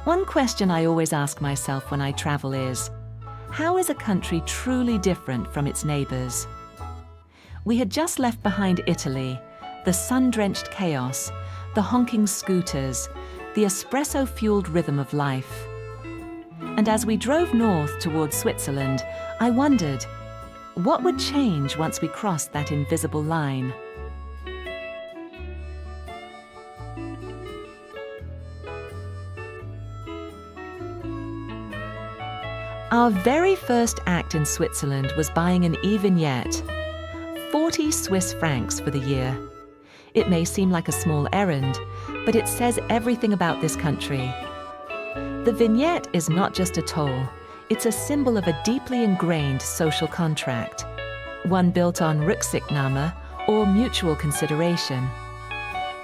One question I always ask myself when I travel is, how is a country truly different from its neighbours? We had just left behind Italy, the sun-drenched chaos, the honking scooters, the espresso-fueled rhythm of life. And as we drove north towards Switzerland, I wondered, what would change once we crossed that invisible line? Our very first act in Switzerland was buying an e-vignette, 40 Swiss francs for the year. It may seem like a small errand, but it says everything about this country. The vignette is not just a toll, it's a symbol of a deeply ingrained social contract, one built on Rücksichtnahme, or mutual consideration.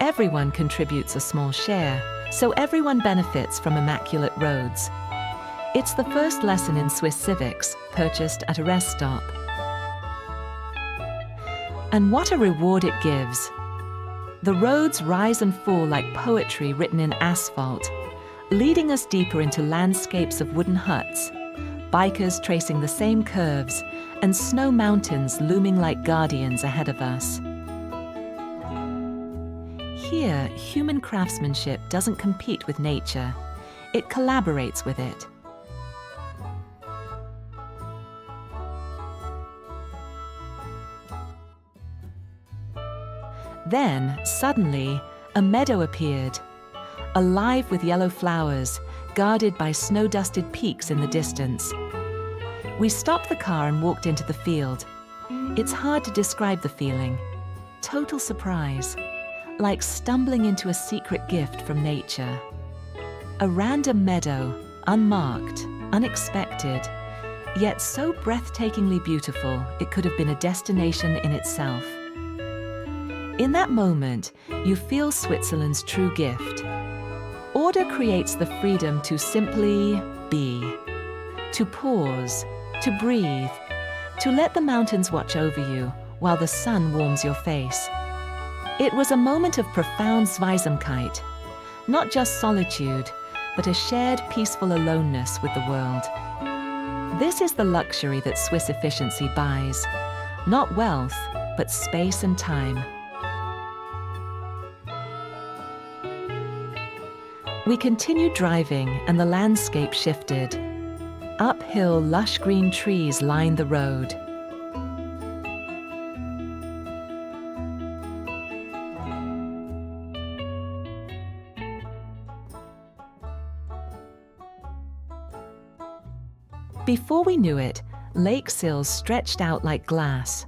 Everyone contributes a small share, so everyone benefits from immaculate roads. It's the first lesson in Swiss civics, purchased at a rest stop. And what a reward it gives. The roads rise and fall like poetry written in asphalt, leading us deeper into landscapes of wooden huts, bikers tracing the same curves, and snow mountains looming like guardians ahead of us. Here, human craftsmanship doesn't compete with nature, it collaborates with it. Then, suddenly, a meadow appeared, alive with yellow flowers, guarded by snow-dusted peaks in the distance. We stopped the car and walked into the field. It's hard to describe the feeling. Total surprise, like stumbling into a secret gift from nature. A random meadow, unmarked, unexpected, yet so breathtakingly beautiful it could have been a destination in itself. In that moment, you feel Switzerland's true gift. Order creates the freedom to simply be, to pause, to breathe, to let the mountains watch over you while the sun warms your face. It was a moment of profound Zweisamkeit, not just solitude, but a shared peaceful aloneness with the world. This is the luxury that Swiss efficiency buys, not wealth, but space and time. We continued driving and the landscape shifted. Uphill, lush green trees lined the road. Before we knew it, Lake Sils stretched out like glass.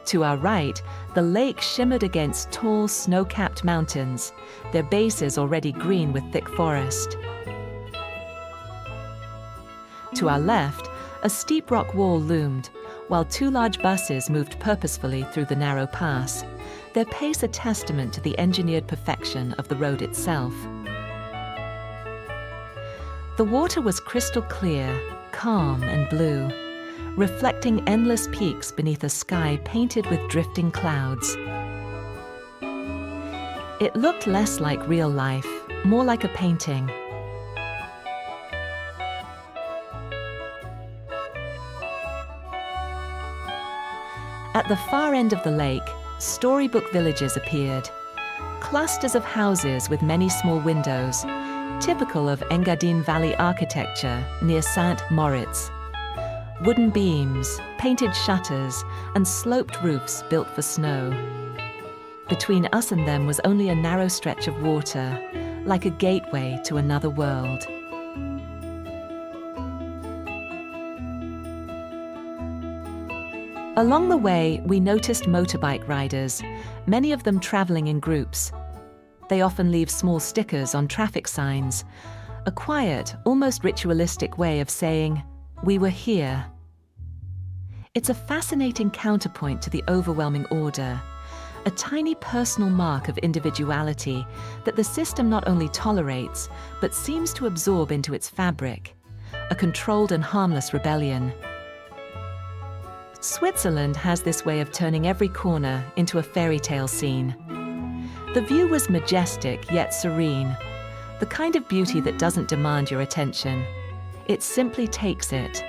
To our right, the lake shimmered against tall, snow-capped mountains, their bases already green with thick forest. To our left, a steep rock wall loomed, while two large buses moved purposefully through the narrow pass, their pace a testament to the engineered perfection of the road itself. The water was crystal clear, calm and blue, reflecting endless peaks beneath a sky painted with drifting clouds. It looked less like real life, more like a painting. At the far end of the lake, storybook villages appeared, clusters of houses with many small windows, typical of Engadin Valley architecture near St. Moritz. Wooden beams, painted shutters, and sloped roofs built for snow. Between us and them was only a narrow stretch of water, like a gateway to another world. Along the way, we noticed motorbike riders, many of them traveling in groups. They often leave small stickers on traffic signs, a quiet, almost ritualistic way of saying, "We were here." It's a fascinating counterpoint to the overwhelming order, a tiny personal mark of individuality that the system not only tolerates, but seems to absorb into its fabric, a controlled and harmless rebellion. Switzerland has this way of turning every corner into a fairy tale scene. The view was majestic yet serene, the kind of beauty that doesn't demand your attention. It simply takes it.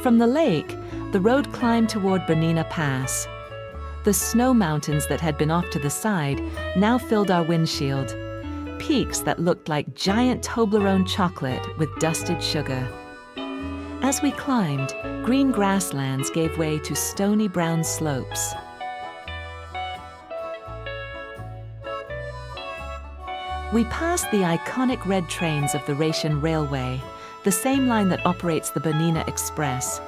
From the lake, the road climbed toward Bernina Pass. The snow mountains that had been off to the side now filled our windshield, peaks that looked like giant Toblerone chocolate with dusted sugar. As we climbed, green grasslands gave way to stony brown slopes. We passed the iconic red trains of the Rhaetian Railway, the same line that operates the Bernina Express.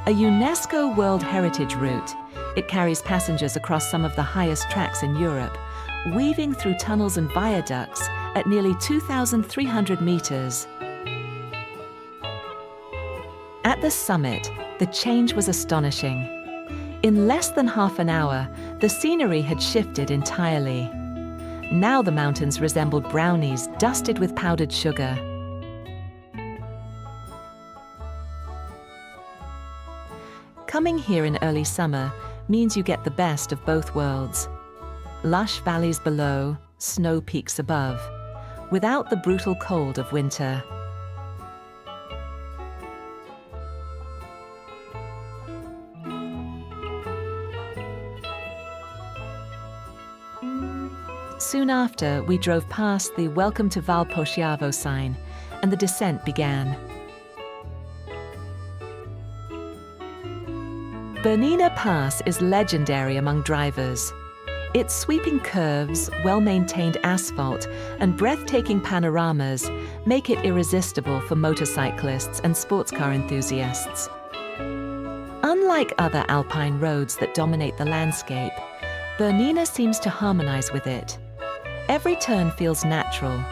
A UNESCO World Heritage route, it carries passengers across some of the highest tracks in Europe, weaving through tunnels and viaducts at nearly 2,300 meters. At the summit, the change was astonishing. In less than half an hour, the scenery had shifted entirely. Now the mountains resembled brownies dusted with powdered sugar. Coming here in early summer means you get the best of both worlds. Lush valleys below, snow peaks above, without the brutal cold of winter. Soon after, we drove past the Welcome to Valpochiavo sign, and the descent began. Bernina Pass is legendary among drivers. Its sweeping curves, well-maintained asphalt, and breathtaking panoramas make it irresistible for motorcyclists and sports car enthusiasts. Unlike other alpine roads that dominate the landscape, Bernina seems to harmonize with it. Every turn feels natural,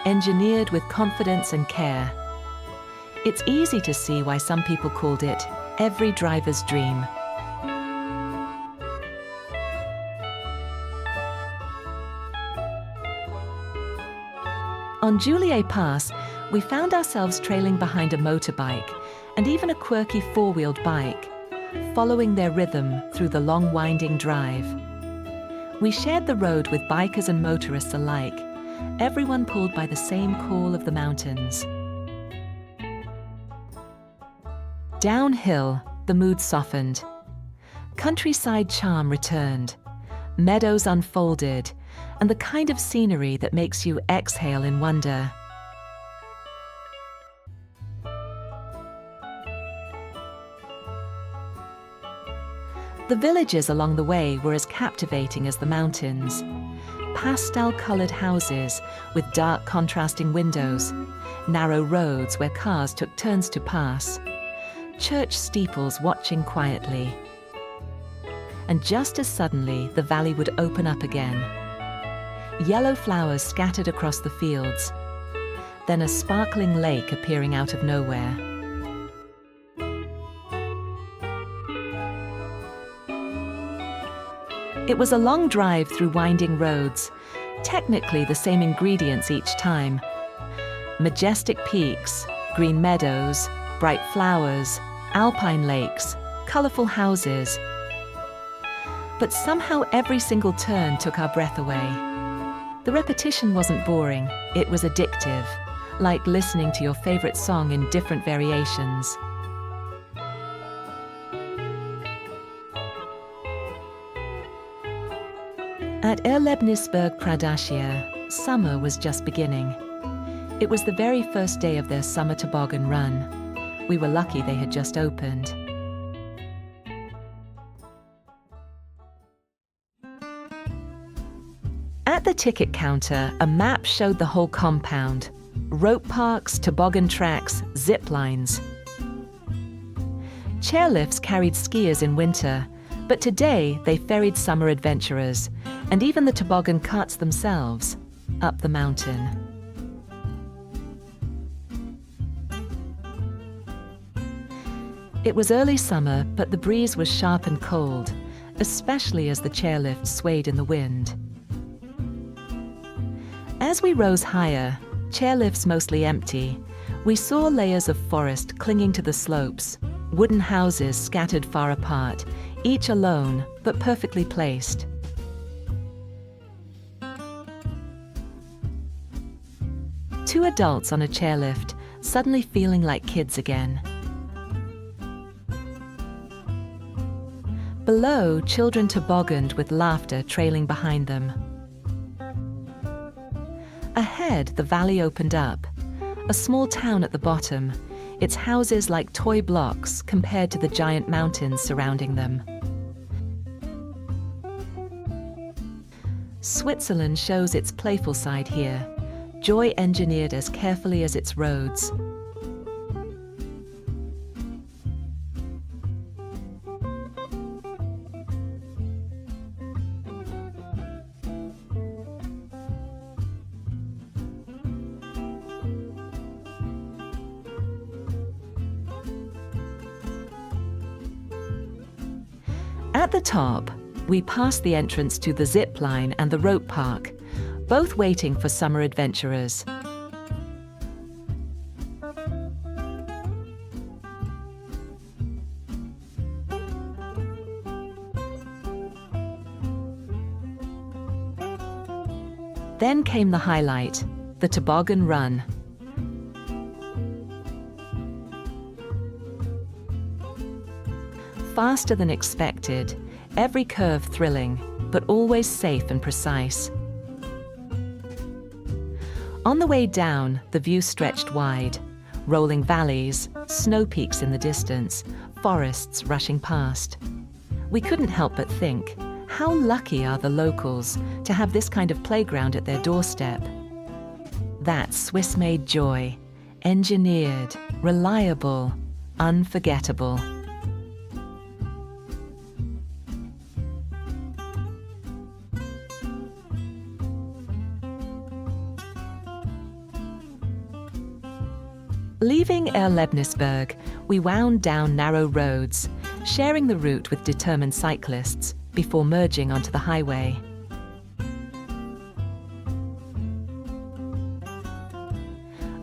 engineered with confidence and care. It's easy to see why some people called it every driver's dream. On Julier Pass, we found ourselves trailing behind a motorbike and even a quirky four-wheeled bike, following their rhythm through the long winding drive. We shared the road with bikers and motorists alike, everyone pulled by the same call of the mountains. Downhill, the mood softened. Countryside charm returned. Meadows unfolded, and the kind of scenery that makes you exhale in wonder. The villages along the way were as captivating as the mountains. Pastel-colored houses with dark contrasting windows, narrow roads where cars took turns to pass, church steeples watching quietly. And just as suddenly, the valley would open up again. Yellow flowers scattered across the fields, then a sparkling lake appearing out of nowhere. It was a long drive through winding roads, technically the same ingredients each time. Majestic peaks, green meadows, bright flowers, alpine lakes, colorful houses. But somehow every single turn took our breath away. The repetition wasn't boring, it was addictive, like listening to your favorite song in different variations. At Erlebnisberg Pradaschier, summer was just beginning. It was the very first day of their summer toboggan run. We were lucky they had just opened. At the ticket counter, a map showed the whole compound. Rope parks, toboggan tracks, zip lines. Chairlifts carried skiers in winter, but today they ferried summer adventurers, and even the toboggan carts themselves, up the mountain. It was early summer, but the breeze was sharp and cold, especially as the chairlift swayed in the wind. As we rose higher, chairlifts mostly empty, we saw layers of forest clinging to the slopes, Wooden houses scattered far apart, each alone but perfectly placed. Two adults on a chairlift, suddenly feeling like kids again. Below, children tobogganed with laughter trailing behind them. Ahead, the valley opened up. A small town at the bottom, its houses like toy blocks compared to the giant mountains surrounding them. Switzerland shows its playful side here, joy engineered as carefully as its roads. At the top, we passed the entrance to the zip line and the rope park, both waiting for summer adventurers. Then came the highlight, the toboggan run. Faster than expected, every curve thrilling, but always safe and precise. On the way down, the view stretched wide, rolling valleys, snow peaks in the distance, forests rushing past. We couldn't help but think, how lucky are the locals to have this kind of playground at their doorstep? That's Swiss-made joy, engineered, reliable, unforgettable. Leaving Erlebnisberg, we wound down narrow roads, sharing the route with determined cyclists before merging onto the highway.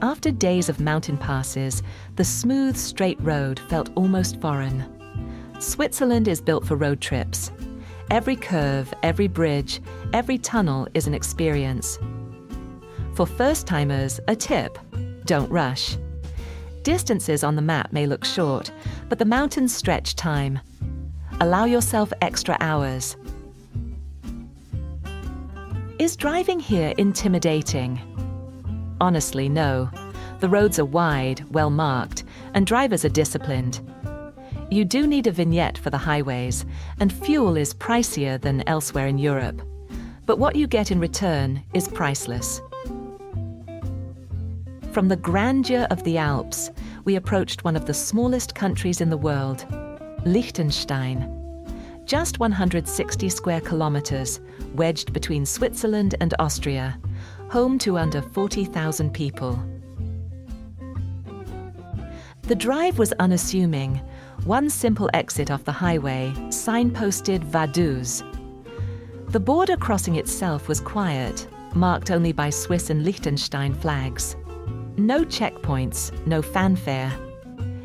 After days of mountain passes, the smooth, straight road felt almost foreign. Switzerland is built for road trips. Every curve, every bridge, every tunnel is an experience. For first-timers, a tip: don't rush. Distances on the map may look short, but the mountains stretch time. Allow yourself extra hours. Is driving here intimidating? Honestly, no. The roads are wide, well marked, and drivers are disciplined. You do need a vignette for the highways, and fuel is pricier than elsewhere in Europe. But what you get in return is priceless. From the grandeur of the Alps, we approached one of the smallest countries in the world, Liechtenstein. Just 160 square kilometers, wedged between Switzerland and Austria, home to under 40,000 people. The drive was unassuming. One simple exit off the highway, signposted Vaduz. The border crossing itself was quiet, marked only by Swiss and Liechtenstein flags. No checkpoints, no fanfare.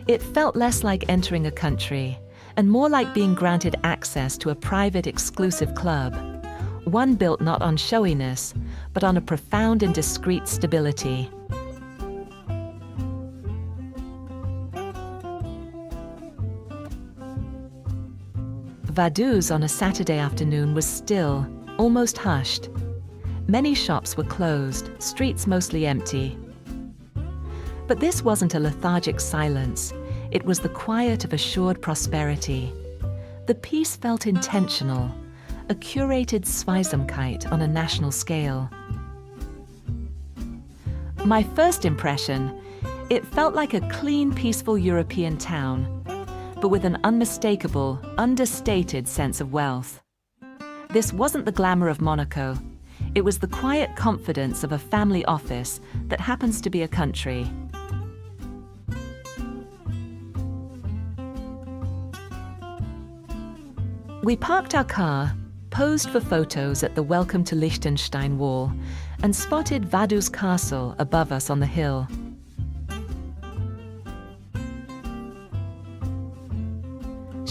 It felt less like entering a country, and more like being granted access to a private, exclusive club. One built not on showiness, but on a profound and discreet stability. Vaduz on a Saturday afternoon was still, almost hushed. Many shops were closed, streets mostly empty. But this wasn't a lethargic silence. It was the quiet of assured prosperity. The peace felt intentional, a curated Zweisamkeit on a national scale. My first impression, it felt like a clean, peaceful European town, but with an unmistakable, understated sense of wealth. This wasn't the glamour of Monaco. It was the quiet confidence of a family office that happens to be a country. We parked our car, posed for photos at the Welcome to Liechtenstein wall, and spotted Vaduz Castle above us on the hill.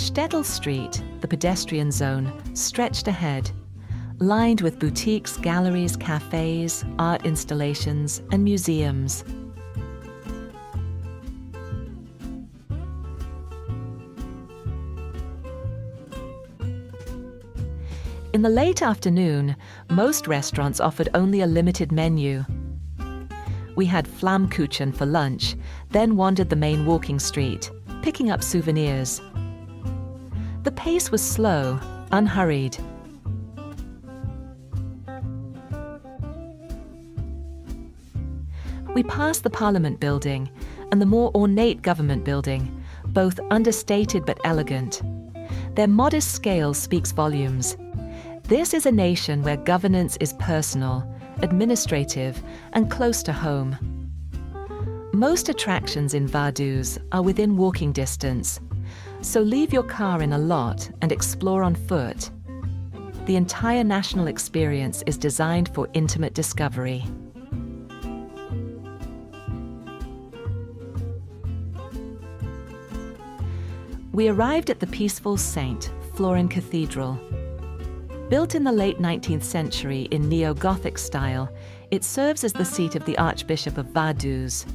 Städtle Street, the pedestrian zone, stretched ahead, lined with boutiques, galleries, cafes, art installations, and museums. In the late afternoon, most restaurants offered only a limited menu. We had Flammkuchen for lunch, then wandered the main walking street, picking up souvenirs. The pace was slow, unhurried. We passed the Parliament building and the more ornate government building, both understated but elegant. Their modest scale speaks volumes. This is a nation where governance is personal, administrative, and close to home. Most attractions in Vaduz are within walking distance, so leave your car in a lot and explore on foot. The entire national experience is designed for intimate discovery. We arrived at the peaceful Saint Florin Cathedral. Built in the late 19th century in neo-Gothic style, it serves as the seat of the Archbishop of Vaduz.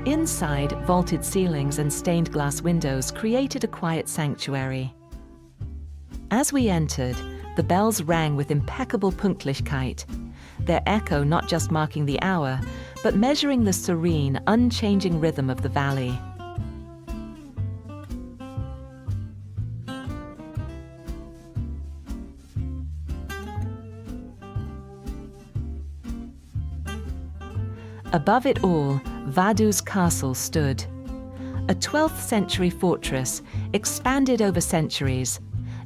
Inside, vaulted ceilings and stained glass windows created a quiet sanctuary. As we entered, the bells rang with impeccable Pünktlichkeit, their echo not just marking the hour, but measuring the serene, unchanging rhythm of the valley. Above it all, Vaduz Castle stood. A 12th century fortress, expanded over centuries,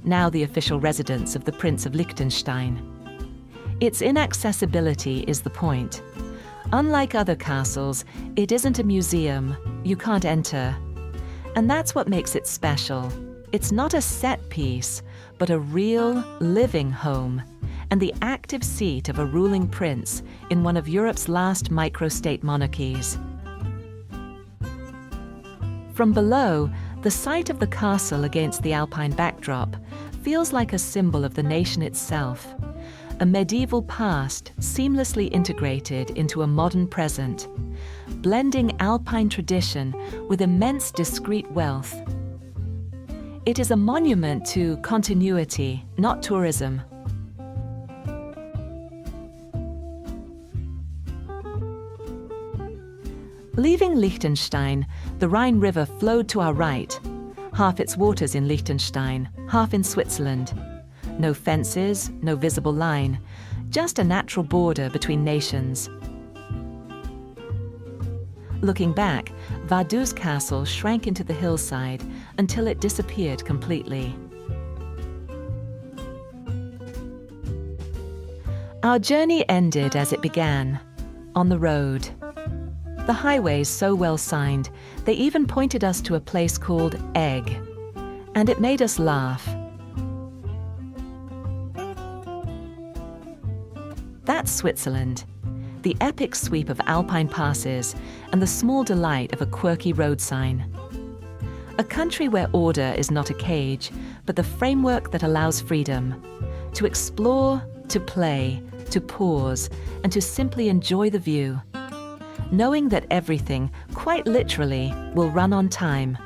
now the official residence of the Prince of Liechtenstein. Its inaccessibility is the point. Unlike other castles, it isn't a museum. You can't enter. And that's what makes it special. It's not a set piece, but a real, living home, and the active seat of a ruling prince in one of Europe's last microstate monarchies. From below, the sight of the castle against the alpine backdrop feels like a symbol of the nation itself. A medieval past seamlessly integrated into a modern present, blending alpine tradition with immense discrete wealth. It is a monument to continuity, not tourism. Leaving Liechtenstein, the Rhine River flowed to our right, half its waters in Liechtenstein, half in Switzerland. No fences, no visible line, just a natural border between nations. Looking back, Vaduz Castle shrank into the hillside until it disappeared completely. Our journey ended as it began, on the road. The highways so well signed, they even pointed us to a place called Egg, and it made us laugh. That's Switzerland, the epic sweep of alpine passes and the small delight of a quirky road sign. A country where order is not a cage, but the framework that allows freedom, to explore, to play, to pause, and to simply enjoy the view, knowing that everything, quite literally, will run on time.